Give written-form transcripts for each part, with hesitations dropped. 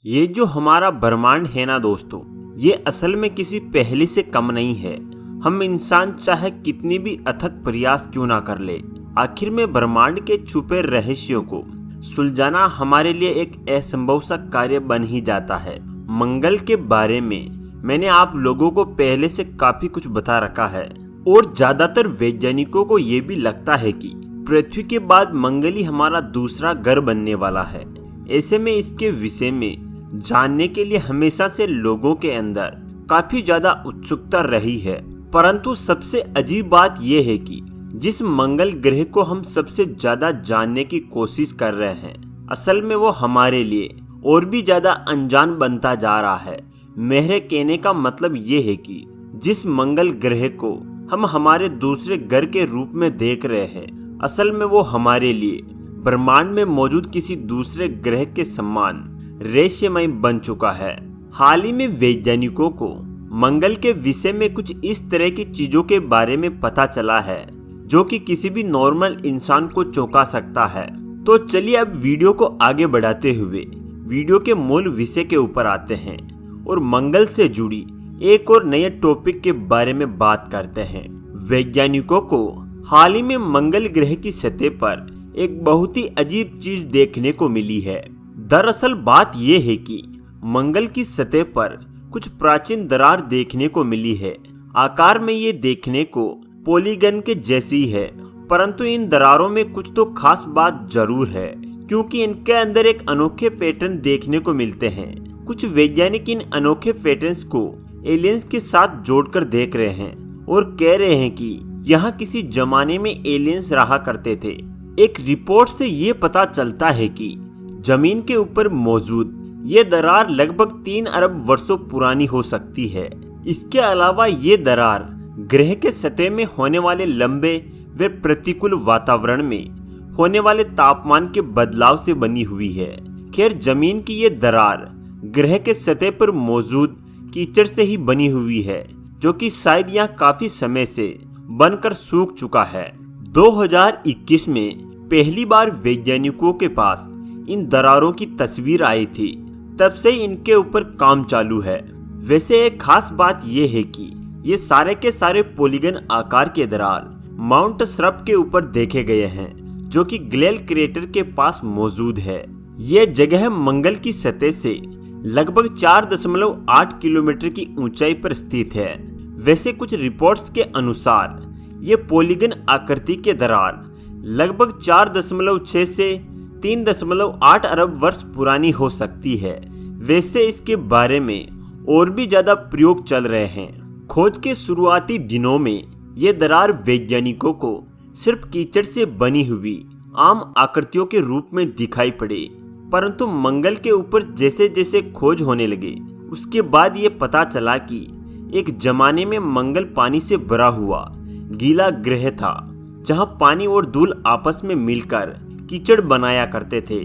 ये जो हमारा ब्रह्मांड है ना दोस्तों, ये असल में किसी पहेली से कम नहीं है। हम इंसान चाहे कितनी भी अथक प्रयास क्यों ना कर ले, आखिर में ब्रह्मांड के छुपे रहस्यों को सुलझाना हमारे लिए एक असंभव सा कार्य बन ही जाता है। मंगल के बारे में मैंने आप लोगों को पहले से काफी कुछ बता रखा है और ज्यादातर वैज्ञानिकों को ये भी लगता है कि पृथ्वी के बाद मंगल ही हमारा दूसरा घर बनने वाला है। ऐसे में इसके विषय में जानने के लिए हमेशा से लोगों के अंदर काफी ज्यादा उत्सुकता रही है। परंतु सबसे अजीब बात यह है कि जिस मंगल ग्रह को हम सबसे ज्यादा जानने की कोशिश कर रहे हैं, असल में वो हमारे लिए और भी ज्यादा अनजान बनता जा रहा है। मेरे कहने का मतलब ये है कि जिस मंगल ग्रह को हम हमारे दूसरे घर के रूप में देख रहे हैं, असल में वो हमारे लिए ब्रह्मांड में मौजूद किसी दूसरे ग्रह के समान रहस्यमय बन चुका है। हाल ही में वैज्ञानिकों को मंगल के विषय में कुछ इस तरह की चीजों के बारे में पता चला है जो कि किसी भी नॉर्मल इंसान को चौंका सकता है। तो चलिए अब वीडियो को आगे बढ़ाते हुए वीडियो के मूल विषय के ऊपर आते हैं और मंगल से जुड़ी एक और नए टॉपिक के बारे में बात करते हैं। वैज्ञानिकों को हाल ही में मंगल ग्रह की सतह पर एक बहुत ही अजीब चीज देखने को मिली है। दरअसल बात यह है कि मंगल की सतह पर कुछ प्राचीन दरार देखने को मिली है। आकार में ये देखने को पॉलीगन के जैसी है, परंतु इन दरारों में कुछ तो खास बात जरूर है क्योंकि इनके अंदर एक अनोखे पैटर्न देखने को मिलते हैं। कुछ वैज्ञानिक इन अनोखे पैटर्न्स को एलियंस के साथ जोड़कर देख रहे हैं और कह रहे हैं कि यहाँ किसी जमाने में एलियंस रहा करते थे। एक रिपोर्ट से ये पता चलता है कि जमीन के ऊपर मौजूद ये दरार लगभग 3 अरब वर्षों पुरानी हो सकती है। इसके अलावा ये दरार ग्रह के सतह में होने वाले लंबे व प्रतिकूल वातावरण में होने वाले तापमान के बदलाव से बनी हुई है। खैर, जमीन की ये दरार ग्रह के सतह पर मौजूद कीचड़ से ही बनी हुई है, जो कि शायद यहाँ काफी समय से बनकर सूख चुका है। 2021 में पहली बार वैज्ञानिकों के पास इन दरारों की तस्वीर आई थी, तब से इनके ऊपर काम चालू है। वैसे एक खास बात यह है कि ये सारे के सारे पॉलीगन आकार के दरार माउंट श्रप के ऊपर देखे गए हैं, जो कि ग्लेल क्रेटर के पास मौजूद है। ये जगह मंगल की सतह से लगभग 4.8 किलोमीटर की ऊंचाई पर स्थित है। वैसे कुछ रिपोर्ट्स के अनुसार ये पॉलीगन आकृति के दरार लगभग 4.6 से 3.8 अरब वर्ष पुरानी हो सकती है। वैसे इसके बारे में और भी ज्यादा प्रयोग चल रहे हैं। खोज के शुरुआती दिनों में ये दरार वैज्ञानिकों को सिर्फ कीचड़ से बनी हुई आम आकृतियों के रूप में दिखाई पड़े, परंतु मंगल के ऊपर जैसे जैसे खोज होने लगे, उसके बाद ये पता चला कि एक जमाने में मंगल पानी से भरा हुआ गीला ग्रह था, जहां पानी और धूल आपस में मिलकर कीचड़ बनाया करते थे।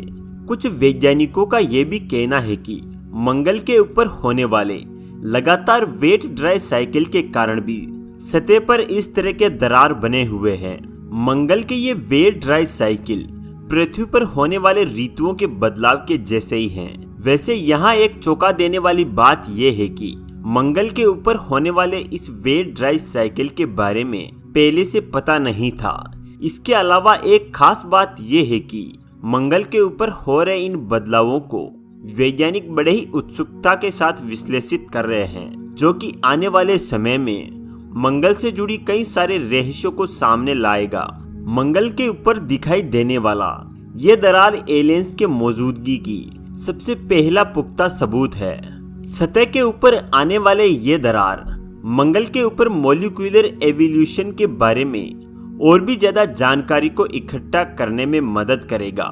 कुछ वैज्ञानिकों का यह भी कहना है कि मंगल के ऊपर होने वाले लगातार वेट ड्राई साइकिल के कारण भी सतह पर इस तरह के दरार बने हुए हैं। मंगल के ये वेट ड्राई साइकिल पृथ्वी पर होने वाले ऋतुओं के बदलाव के जैसे ही हैं। वैसे यहाँ एक चौंका देने वाली बात यह है कि मंगल के ऊपर होने वाले इस वेट ड्राई साइकिल के बारे में पहले से पता नहीं था। इसके अलावा एक खास बात यह है कि मंगल के ऊपर हो रहे इन बदलावों को वैज्ञानिक बड़े ही उत्सुकता के साथ विश्लेषित कर रहे हैं, जो कि आने वाले समय में मंगल से जुड़ी कई सारे रहस्यों को सामने लाएगा। मंगल के ऊपर दिखाई देने वाला ये दरार एलियंस के मौजूदगी की सबसे पहला पुख्ता सबूत है। सतह के ऊपर आने वाले ये दरार मंगल के ऊपर मॉलिक्यूलर एवोल्यूशन के बारे में और भी ज्यादा जानकारी को इकट्ठा करने में मदद करेगा।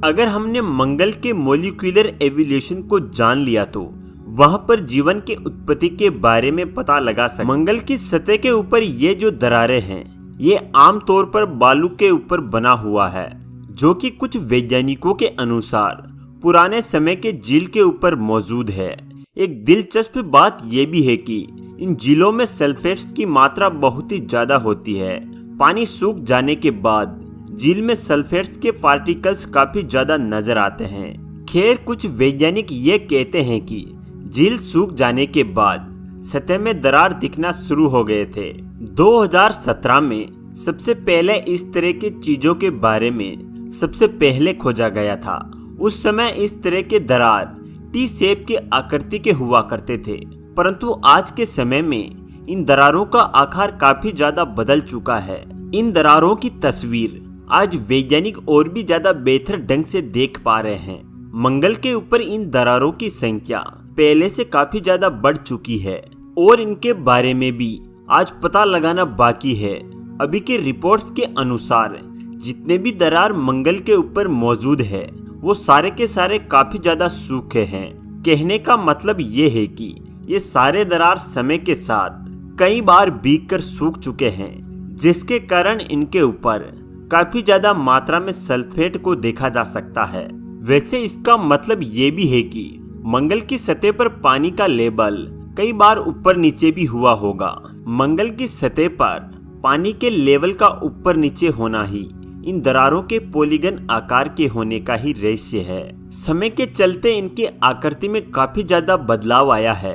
अगर हमने मंगल के मॉलिक्यूलर एवोल्यूशन को जान लिया तो वहां पर जीवन के उत्पत्ति के बारे में पता लगा सकते। मंगल की सतह के ऊपर ये जो दरारें हैं, ये आमतौर पर बालू के ऊपर बना हुआ है, जो कि कुछ वैज्ञानिकों के अनुसार पुराने समय के झील के ऊपर मौजूद है। एक दिलचस्प बात यह भी है कि इन झीलों में सल्फेट्स की मात्रा बहुत ही ज्यादा होती है। पानी सूख जाने के बाद झील में सल्फेट्स के पार्टिकल्स काफी ज्यादा नजर आते हैं। खैर, कुछ वैज्ञानिक ये कहते हैं कि झील सूख जाने के बाद सतह में दरार दिखना शुरू हो गए थे। 2017 में सबसे पहले इस तरह की चीजों के बारे में सबसे पहले खोजा गया था। उस समय इस तरह के दरार टी शेप के आकृति के हुआ करते थे, परंतु आज के समय में इन दरारों का आकार काफी ज्यादा बदल चुका है। इन दरारों की तस्वीर आज वैज्ञानिक और भी ज्यादा बेहतर ढंग से देख पा रहे हैं। मंगल के ऊपर इन दरारों की संख्या पहले से काफी ज्यादा बढ़ चुकी है और इनके बारे में भी आज पता लगाना बाकी है। अभी के रिपोर्ट्स के अनुसार जितने भी दरार मंगल के ऊपर मौजूद है वो सारे के सारे काफी ज्यादा सूखे हैं। कहने का मतलब ये है कि ये सारे दरार समय के साथ कई बार भीग कर सूख चुके हैं, जिसके कारण इनके ऊपर काफी ज्यादा मात्रा में सल्फेट को देखा जा सकता है। वैसे इसका मतलब ये भी है कि मंगल की सतह पर पानी का लेवल कई बार ऊपर नीचे भी हुआ होगा। मंगल की सतह पर पानी के लेवल का ऊपर नीचे होना ही इन दरारों के पॉलीगन आकार के होने का ही रहस्य है। समय के चलते इनकी आकृति में काफी ज्यादा बदलाव आया है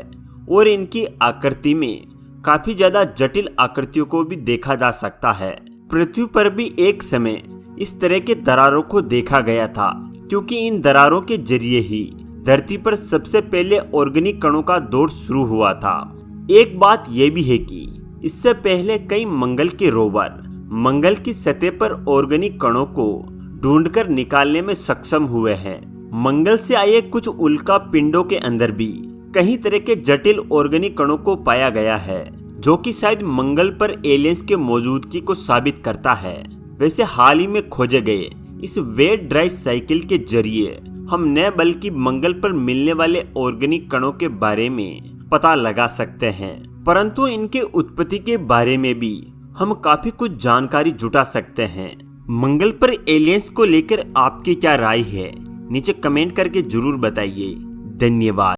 और इनकी आकृति में काफी ज्यादा जटिल आकृतियों को भी देखा जा सकता है। पृथ्वी पर भी एक समय इस तरह के दरारों को देखा गया था, क्योंकि इन दरारों के जरिए ही धरती पर सबसे पहले ऑर्गेनिक कणों का दौर शुरू हुआ था। एक बात यह भी है कि इससे पहले कई मंगल के रोवर मंगल की सतह पर ऑर्गेनिक कणों को ढूंढकर निकालने में सक्षम हुए हैं। मंगल से आए कुछ उल्का पिंडों के अंदर भी कई तरह के जटिल ऑर्गेनिक कणों को पाया गया है, जो कि शायद मंगल पर एलियंस के मौजूदगी को साबित करता है। वैसे हाल ही में खोजे गए इस वेट ड्राई साइकिल के जरिए हम न बल्कि मंगल पर मिलने वाले ऑर्गेनिक कणों के बारे में पता लगा सकते हैं, परंतु इनके उत्पत्ति के बारे में भी हम काफी कुछ जानकारी जुटा सकते हैं। मंगल पर एलियंस को लेकर आपकी क्या राय है, नीचे कमेंट करके जरूर बताइए। धन्यवाद।